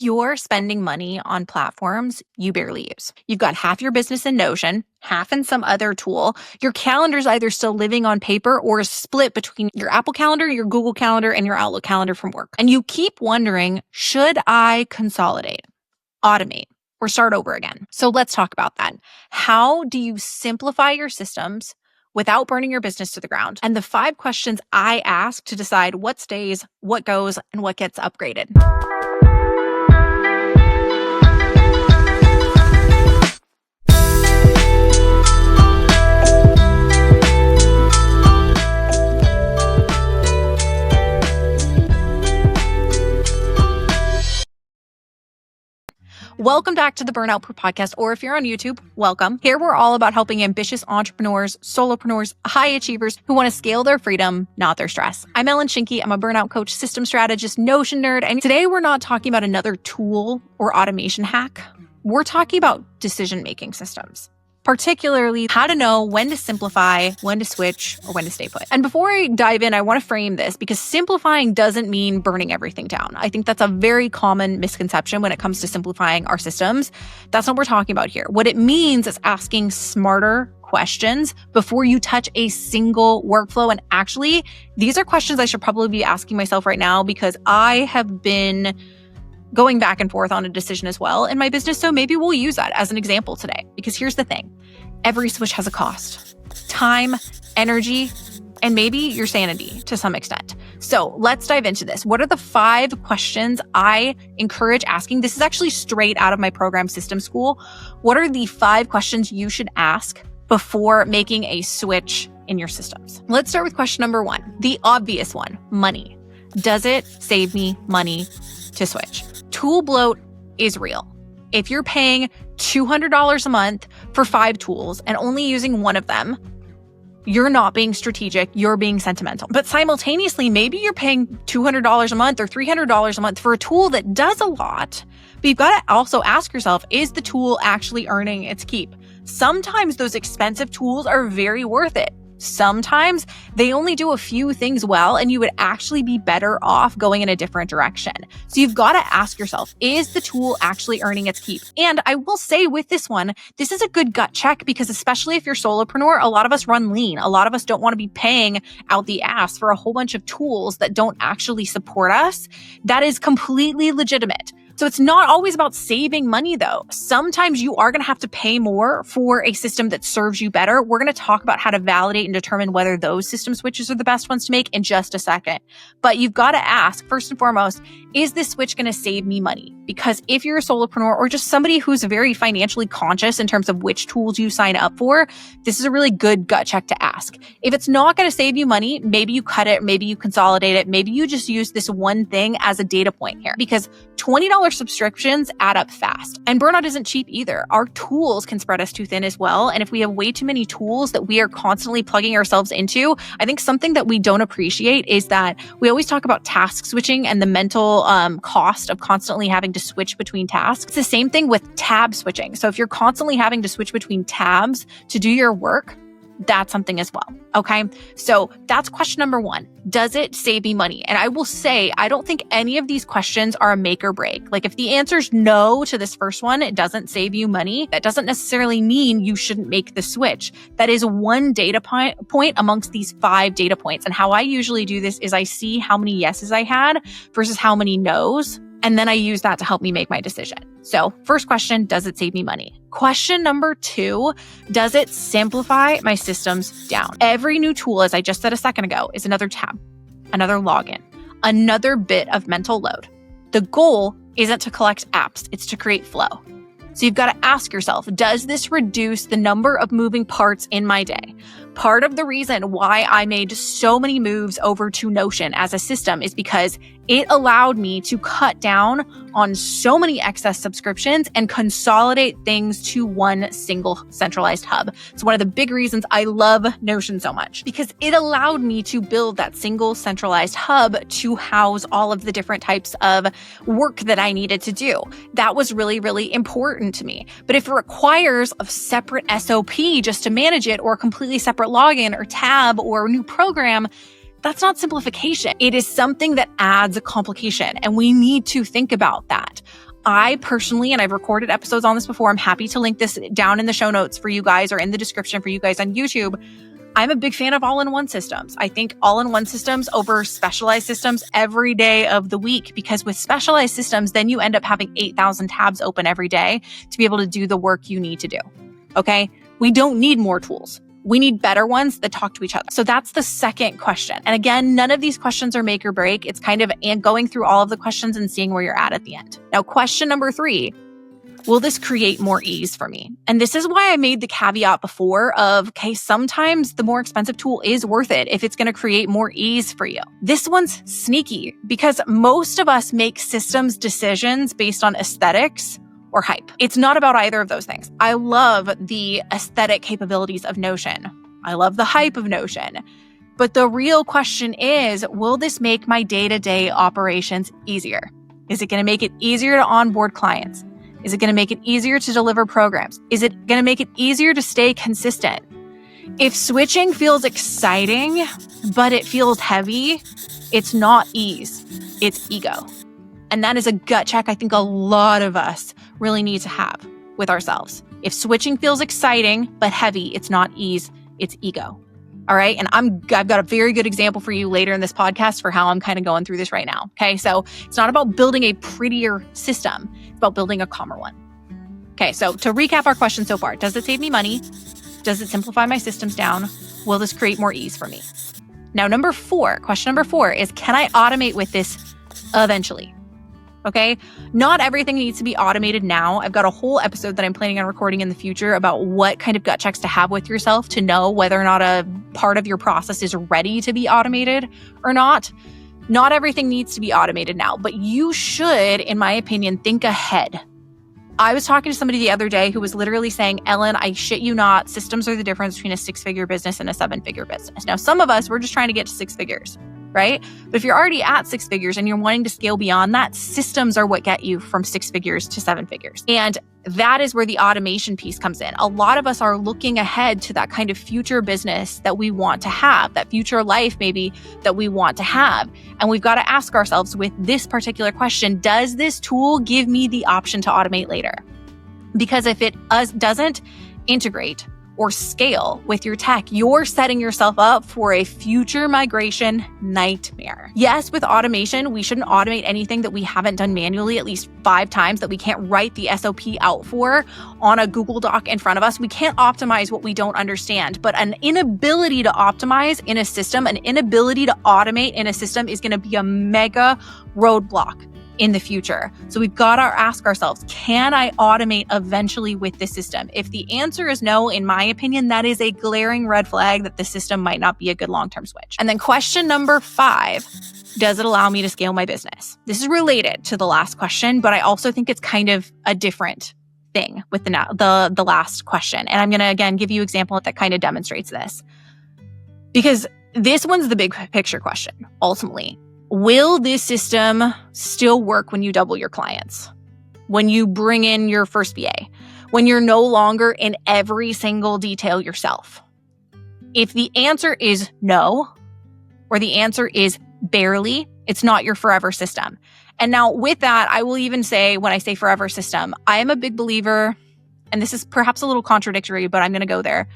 You're spending money on platforms you barely use. You've got half your business in Notion, half in some other tool. Your calendar's either still living on paper or is split between your Apple Calendar, your Google Calendar, and your Outlook Calendar from work. And you keep wondering, should I consolidate, automate, or start over again? So let's talk about that. How do you simplify your systems without burning your business to the ground? And the 5 questions I ask to decide what stays, what goes, and what gets upgraded. Welcome back to the Burnout Proof Podcast, or if you're on YouTube, welcome. Here we're all about helping ambitious entrepreneurs, solopreneurs, high achievers who want to scale their freedom, not their stress. I'm Ellyn. I'm a burnout coach, system strategist, Notion nerd, and today we're not talking about another tool or automation hack. We're talking about decision-making systems. Particularly how to know when to simplify, when to switch, or when to stay put. And before I dive in, I want to frame this because simplifying doesn't mean burning everything down. I think that's a very common misconception when it comes to simplifying our systems. That's not what we're talking about here. What it means is asking smarter questions before you touch a single workflow. And actually, these are questions I should probably be asking myself right now because I have been going back and forth on a decision as well in my business. So maybe we'll use that as an example today. Because here's the thing. Every switch has a cost. Time, energy, and maybe your sanity to some extent. So let's dive into this. What are the 5 questions I encourage asking? This is actually straight out of my program System Skool. What are the 5 questions you should ask before making a switch in your systems? Let's start with question number 1. The obvious one, money. Does it save me money to switch? Tool bloat is real. If you're paying $200 a month for 5 tools and only using one of them, you're not being strategic, you're being sentimental. But simultaneously, maybe you're paying $200 a month or $300 a month for a tool that does a lot, but you've got to also ask yourself, is the tool actually earning its keep? Sometimes those expensive tools are very worth it. Sometimes they only do a few things well, and you would actually be better off going in a different direction. So you've got to ask yourself, is the tool actually earning its keep? And I will say with this one, this is a good gut check because especially if you're solopreneur, a lot of us run lean. A lot of us don't want to be paying out the ass for a whole bunch of tools that don't actually support us. That is completely legitimate. So it's not always about saving money though. Sometimes you are going to have to pay more for a system that serves you better. We're going to talk about how to validate and determine whether those system switches are the best ones to make in just a second. But you've got to ask, first and foremost, is this switch going to save me money? Because if you're a solopreneur or just somebody who's very financially conscious in terms of which tools you sign up for, this is a really good gut check to ask. If it's not going to save you money, maybe you cut it, maybe you consolidate it, maybe you just use this one thing as a data point here because $20 subscriptions add up fast. And burnout isn't cheap either. Our tools can spread us too thin as well. And if we have way too many tools that we are constantly plugging ourselves into, I think something that we don't appreciate is that we always talk about task switching and the mental cost of constantly having to switch between tasks. It's the same thing with tab switching. So if you're constantly having to switch between tabs to do your work, that's something as well. Okay. So that's question number 1. Does it save me money? And I will say, I don't think any of these questions are a make or break. Like if the answer is no to this first one, it doesn't save you money. That doesn't necessarily mean you shouldn't make the switch. That is one data point amongst these 5 data points. And how I usually do this is I see how many yeses I had versus how many no's. And then I use that to help me make my decision. So first question, does it save me money? Question number 2, does it simplify my systems down? Every new tool, as I just said a second ago, is another tab, another login, another bit of mental load. The goal isn't to collect apps, it's to create flow. So you've got to ask yourself, does this reduce the number of moving parts in my day? Part of the reason why I made so many moves over to Notion as a system is because it allowed me to cut down on so many excess subscriptions and consolidate things to one single centralized hub. It's one of the big reasons I love Notion so much because it allowed me to build that single centralized hub to house all of the different types of work that I needed to do. That was really, really important to me. But if it requires a separate SOP just to manage it or a completely separate login or tab or a new program, that's not simplification. It is something that adds a complication, and we need to think about that. I personally, and I've recorded episodes on this before, I'm happy to link this down in the show notes for you guys or in the description for you guys on YouTube. I'm a big fan of all-in-one systems. I think all-in-one systems over specialized systems every day of the week, because with specialized systems, then you end up having 8,000 tabs open every day to be able to do the work you need to do. Okay? We don't need more tools. We need better ones that talk to each other. So that's the second question. And again, none of these questions are make or break. It's kind of going through all of the questions and seeing where you're at the end. Now, question number 3, will this create more ease for me? And this is why I made the caveat before of, okay, sometimes the more expensive tool is worth it if it's going to create more ease for you. This one's sneaky because most of us make systems decisions based on aesthetics or hype. It's not about either of those things. I love the aesthetic capabilities of Notion. I love the hype of Notion. But the real question is, will this make my day-to-day operations easier? Is it going to make it easier to onboard clients? Is it going to make it easier to deliver programs? Is it going to make it easier to stay consistent? If switching feels exciting, but it feels heavy, it's not ease, it's ego. And that is a gut check I think a lot of us really need to have with ourselves. If switching feels exciting but heavy, it's not ease, it's ego. All right. And I've got a very good example for you later in this podcast for how I'm kind of going through this right now. Okay. So it's not about building a prettier system. It's about building a calmer one. Okay. So to recap our question so far, does it save me money? Does it simplify my systems down? Will this create more ease for me? Now, question number 4 is, can I automate with this eventually? Okay. Not everything needs to be automated now. I've got a whole episode that I'm planning on recording in the future about what kind of gut checks to have with yourself to know whether or not a part of your process is ready to be automated or not. Not everything needs to be automated now, but you should, in my opinion, think ahead. I was talking to somebody the other day who was literally saying, Ellyn, I shit you not, systems are the difference between a 6-figure business and a 7-figure business. Now, some of us, we're just trying to get to 6 figures. Right? But if you're already at 6 figures and you're wanting to scale beyond that, systems are what get you from 6 figures to 7 figures. And that is where the automation piece comes in. A lot of us are looking ahead to that kind of future business that we want to have, that future life maybe that we want to have. And we've got to ask ourselves with this particular question, does this tool give me the option to automate later? Because if it doesn't integrate or scale with your tech, you're setting yourself up for a future migration nightmare. Yes, with automation, we shouldn't automate anything that we haven't done manually at least 5 times, that we can't write the SOP out for on a Google Doc in front of us. We can't optimize what we don't understand, but an inability to optimize in a system, an inability to automate in a system is going to be a mega roadblock in the future. So we've got to ask ourselves, can I automate eventually with this system? If the answer is no, in my opinion, that is a glaring red flag that the system might not be a good long-term switch. And then question number 5, does it allow me to scale my business? This is related to the last question, but I also think it's kind of a different thing with the last question. And I'm going to, again, give you an example that kind of demonstrates this. Because this one's the big picture question, ultimately. Will this system still work when you double your clients? When you bring in your first VA? When you're no longer in every single detail yourself? If the answer is no, or the answer is barely, it's not your forever system. And now with that, I will even say, when I say forever system, I am a big believer, and this is perhaps a little contradictory, but I'm going to go there.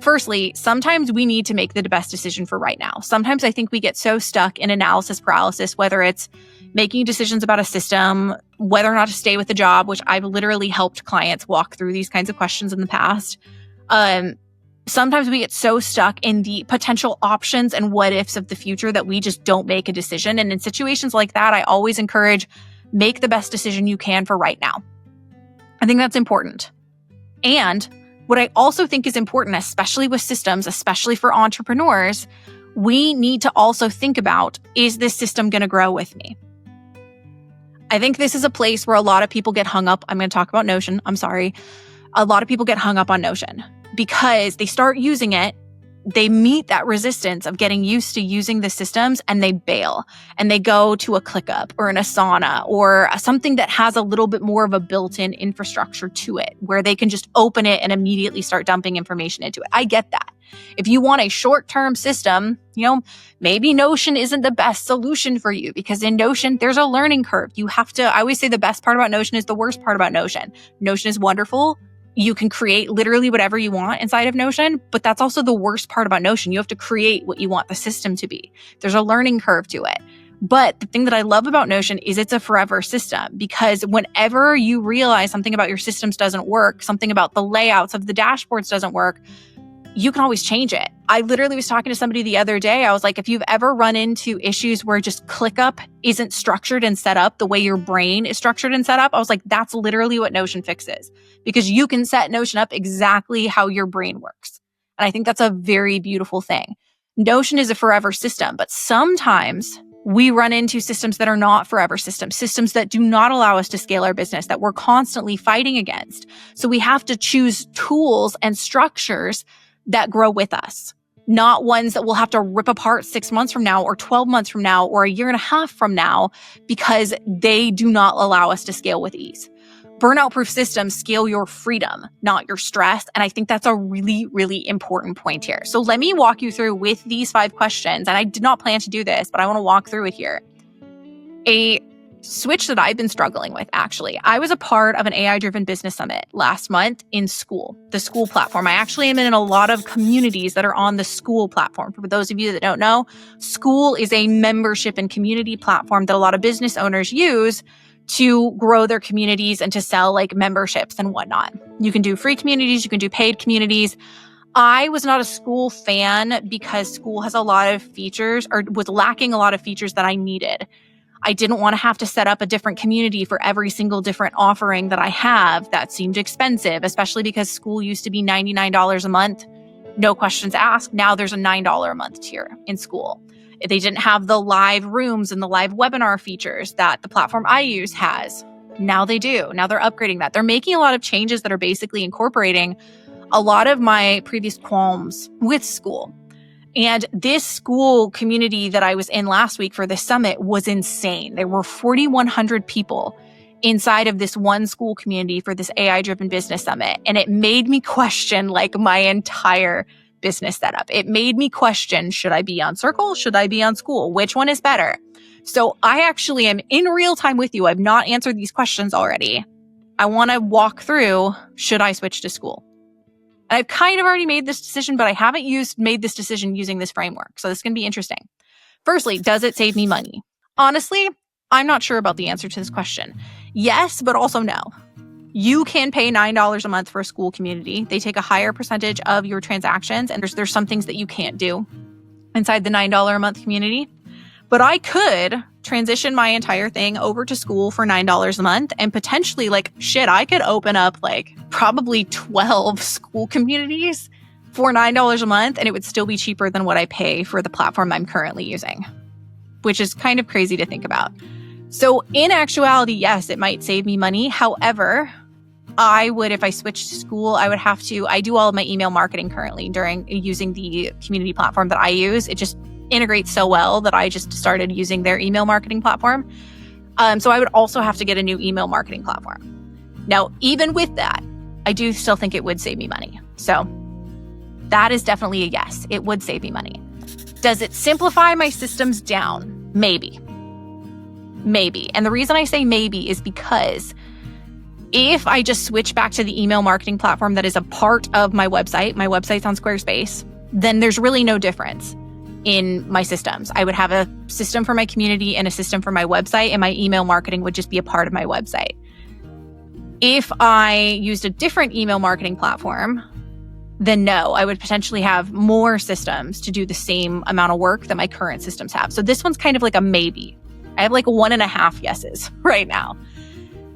Firstly, sometimes we need to make the best decision for right now. Sometimes I think we get so stuck in analysis paralysis, whether it's making decisions about a system, whether or not to stay with the job, which I've literally helped clients walk through these kinds of questions in the past. Sometimes we get so stuck in the potential options and what ifs of the future that we just don't make a decision. And in situations like that, I always encourage, make the best decision you can for right now. I think that's important. And what I also think is important, especially with systems, especially for entrepreneurs, we need to also think about, is this system going to grow with me? I think this is a place where a lot of people get hung up. I'm going to talk about Notion. I'm sorry. A lot of people get hung up on Notion because they start using it. They meet that resistance of getting used to using the systems and they bail and they go to a ClickUp or an Asana or something that has a little bit more of a built-in infrastructure to it where they can just open it and immediately start dumping information into it. I get that. If you want a short-term system, maybe Notion isn't the best solution for you, because in Notion, there's a learning curve. I always say the best part about Notion is the worst part about Notion. Notion is wonderful. You can create literally whatever you want inside of Notion, but that's also the worst part about Notion. You have to create what you want the system to be. There's a learning curve to it. But the thing that I love about Notion is it's a forever system, because whenever you realize something about your systems doesn't work, something about the layouts of the dashboards doesn't work, you can always change it. I literally was talking to somebody the other day. I was like, if you've ever run into issues where just ClickUp isn't structured and set up the way your brain is structured and set up, I was like, that's literally what Notion fixes, because you can set Notion up exactly how your brain works. And I think that's a very beautiful thing. Notion is a forever system, but sometimes we run into systems that are not forever systems that do not allow us to scale our business, that we're constantly fighting against. So we have to choose tools and structures that grow with us, not ones that we'll have to rip apart 6 months from now or 12 months from now or a year and a half from now, because they do not allow us to scale with ease. Burnout-proof systems scale your freedom, not your stress. And I think that's a really, really important point here. So let me walk you through with these 5 questions. And I did not plan to do this, but I want to walk through it here. A switch that I've been struggling with, actually. I was a part of an AI-driven business summit last month in Skool, the Skool platform. I actually am in a lot of communities that are on the Skool platform. For those of you that don't know, Skool is a membership and community platform that a lot of business owners use to grow their communities and to sell like memberships and whatnot. You can do free communities, you can do paid communities. I was not a Skool fan because Skool has a lot of features, or was lacking a lot of features that I needed. I didn't want to have to set up a different community for every single different offering that I have. That seemed expensive, especially because Skool used to be $99 a month, no questions asked. Now there's a $9 a month tier in Skool. They didn't have the live rooms and the live webinar features that the platform I use has. Now they do. Now they're upgrading that. They're making a lot of changes that are basically incorporating a lot of my previous qualms with Skool. And this Skool community that I was in last week for this summit was insane. There were 4,100 people inside of this one Skool community for this AI-driven business summit. And it made me question like my entire business setup. It made me question, should I be on Circle? Should I be on Skool? Which one is better? So I actually am in real time with you. I've not answered these questions already. I want to walk through, should I switch to Skool? And I've kind of already made this decision, but I haven't made this decision using this framework. So this is going to be interesting. Firstly, does it save me money? Honestly, I'm not sure about the answer to this question. Yes, but also no. You can pay $9 a month for a Skool community. They take a higher percentage of your transactions, and there's some things that you can't do inside the $9 a month community. But I could transition my entire thing over to Skool for $9 a month, and potentially I could open up probably 12 Skool communities for $9 a month, and it would still be cheaper than what I pay for the platform I'm currently using, which is kind of crazy to think about. So in actuality, yes, it might save me money. However, if I switched to Skool, I do all of my email marketing currently during using the community platform that I use. It just integrates so well that I just started using their email marketing platform. So I would also have to get a new email marketing platform. Now, even with that, I do still think it would save me money. So that is definitely a yes. It would save me money. Does it simplify my systems down? Maybe. And the reason I say maybe is because if I just switch back to the email marketing platform that is a part of my website's on Squarespace, then there's really no difference in my systems. I would have a system for my community and a system for my website, and my email marketing would just be a part of my website. If I used a different email marketing platform, then no, I would potentially have more systems to do the same amount of work that my current systems have. So this one's kind of like a maybe. I have 1.5 yeses right now.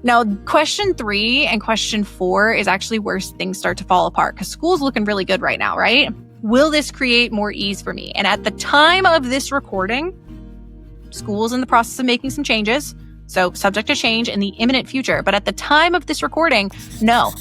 Now, question 3 and question 4 is actually where things start to fall apart, because Skool's looking really good right now, right? Will this create more ease for me? And at the time of this recording, Skool's in the process of making some changes, so subject to change in the imminent future. But at the time of this recording, no,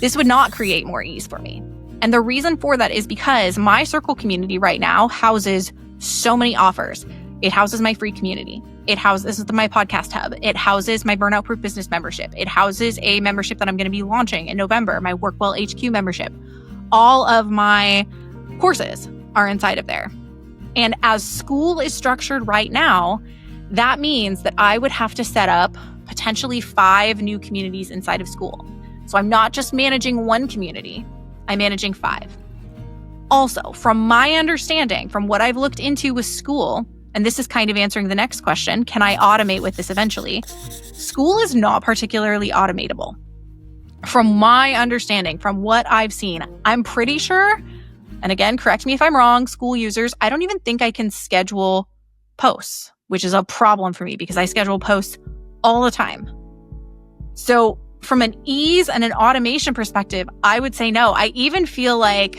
this would not create more ease for me. And the reason for that is because my Circle community right now houses so many offers. It houses my free community. This is my podcast hub. It houses my Burnout Proof Business membership. It houses a membership that I'm going to be launching in November, my Workwell HQ membership. all of my courses are inside of there. And as Skool is structured right now, that means that I would have to set up potentially 5 new communities inside of Skool. So I'm not just managing one community, I'm managing 5. Also, from my understanding, from what I've looked into with Skool, and this is kind of answering the next question, can I automate with this eventually? Skool is not particularly automatable. From my understanding, from what I've seen, I'm pretty sure, and again, correct me if I'm wrong, Skool users, I don't even think I can schedule posts, which is a problem for me because I schedule posts all the time. So from an ease and an automation perspective, I would say no. I even feel like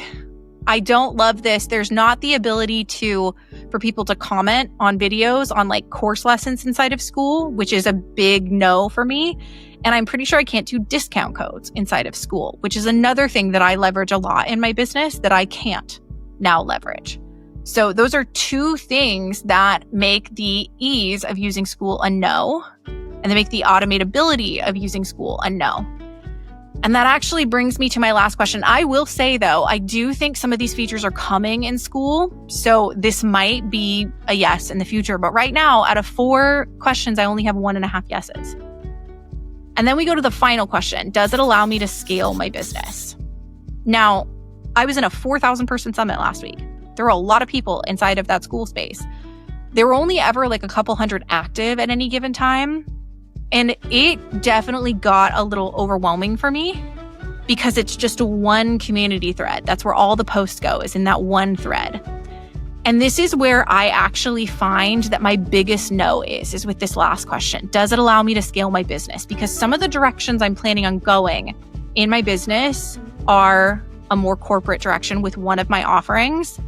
I don't love this. There's not the ability for people to comment on videos on like course lessons inside of Skool, which is a big no for me. And I'm pretty sure I can't do discount codes inside of Skool, which is another thing that I leverage a lot in my business that I can't now leverage. So those are 2 things that make the ease of using Skool a no, and they make the automatability of using Skool a no. And that actually brings me to my last question. I will say, though, I do think some of these features are coming in Skool. So this might be a yes in the future. But right now, out of 4 questions, I only have 1.5 yeses. And then we go to the final question. Does it allow me to scale my business? Now, I was in a 4,000 person summit last week. There were a lot of people inside of that Skool space. There were only ever like a couple hundred active at any given time. And it definitely got a little overwhelming for me because it's just one community thread. That's where all the posts go, is in that one thread. And this is where I actually find that my biggest no is with this last question. Does it allow me to scale my business? Because some of the directions I'm planning on going in my business are a more corporate direction with one of my offerings.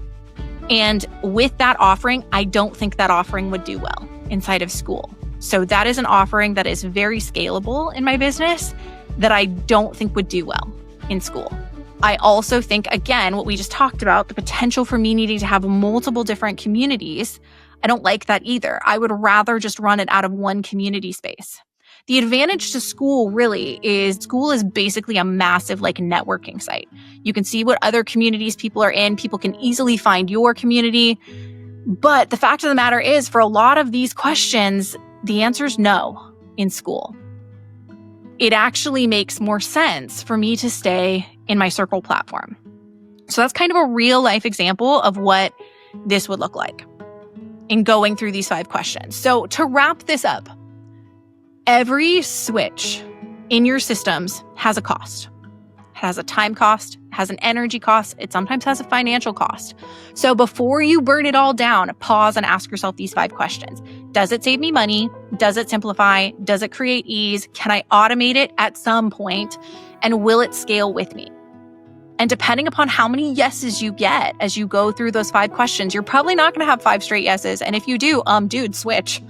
And with that offering, I don't think that offering would do well inside of Skool. So that is an offering that is very scalable in my business that I don't think would do well in Skool. I also think, again, what we just talked about, the potential for me needing to have multiple different communities, I don't like that either. I would rather just run it out of one community space. The advantage to Skool really is Skool is basically a massive like networking site. You can see what other communities people are in. People can easily find your community. But the fact of the matter is, for a lot of these questions, the answer is no in Skool. It actually makes more sense for me to stay in my Circle platform. So that's kind of a real life example of what this would look like in going through these 5 questions. So to wrap this up, every switch in your systems has a cost. It has a time cost, it has an energy cost, it sometimes has a financial cost. So before you burn it all down, pause and ask yourself these 5 questions. Does it save me money? Does it simplify? Does it create ease? Can I automate it at some point? And will it scale with me? And depending upon how many yeses you get as you go through those 5 questions, you're probably not going to have 5 straight yeses. And if you do, dude, switch.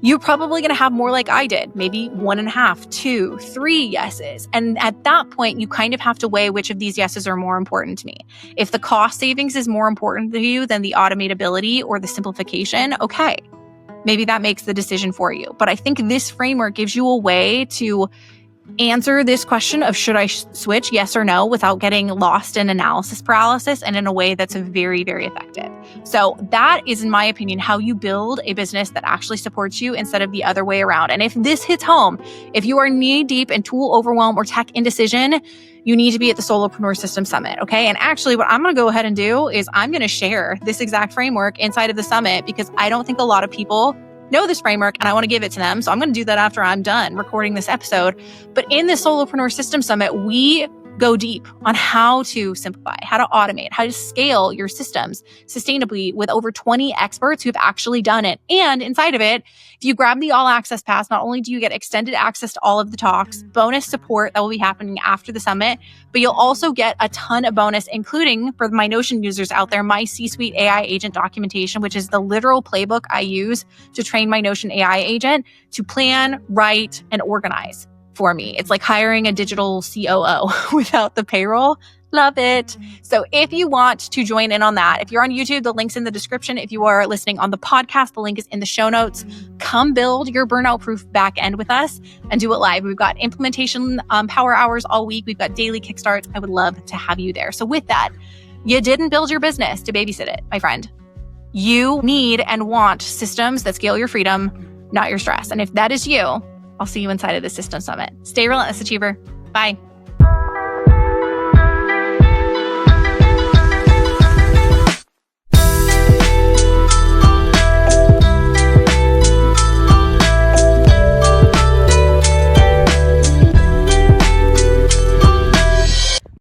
You're probably going to have more like I did, maybe 1.5, 2, 3 yeses. And at that point, you kind of have to weigh which of these yeses are more important to me. If the cost savings is more important to you than the automatability or the simplification, okay, maybe that makes the decision for you. But I think this framework gives you a way to answer this question of should I switch, yes or no, without getting lost in analysis paralysis, and in a way that's very, very effective. So that is, in my opinion, how you build a business that actually supports you instead of the other way around. And if this hits home, if you are knee deep in tool overwhelm or tech indecision, you need to be at the Solopreneur System Summit, okay? And actually, what I'm going to go ahead and do is I'm going to share this exact framework inside of the summit because I don't think a lot of people know this framework and I want to give it to them. So I'm going to do that after I'm done recording this episode. But in the Solopreneur System Summit, we go deep on how to simplify, how to automate, how to scale your systems sustainably with over 20 experts who've actually done it. And inside of it, if you grab the all access pass, not only do you get extended access to all of the talks, bonus support that will be happening after the summit, but you'll also get a ton of bonus, including for my Notion users out there, my C-Suite AI agent documentation, which is the literal playbook I use to train my Notion AI agent to plan, write, and organize for me. It's like hiring a digital COO without the payroll. Love it. So if you want to join in on that, if you're on YouTube, the link's in the description. If you are listening on the podcast, the link is in the show notes. Come build your burnout-proof back end with us and do it live. We've got implementation power hours all week. We've got daily kickstarts. I would love to have you there. So with that, you didn't build your business to babysit it, my friend. You need and want systems that scale your freedom, not your stress. And if that is you, I'll see you inside of the System Summit. Stay relentless, Achiever. Bye.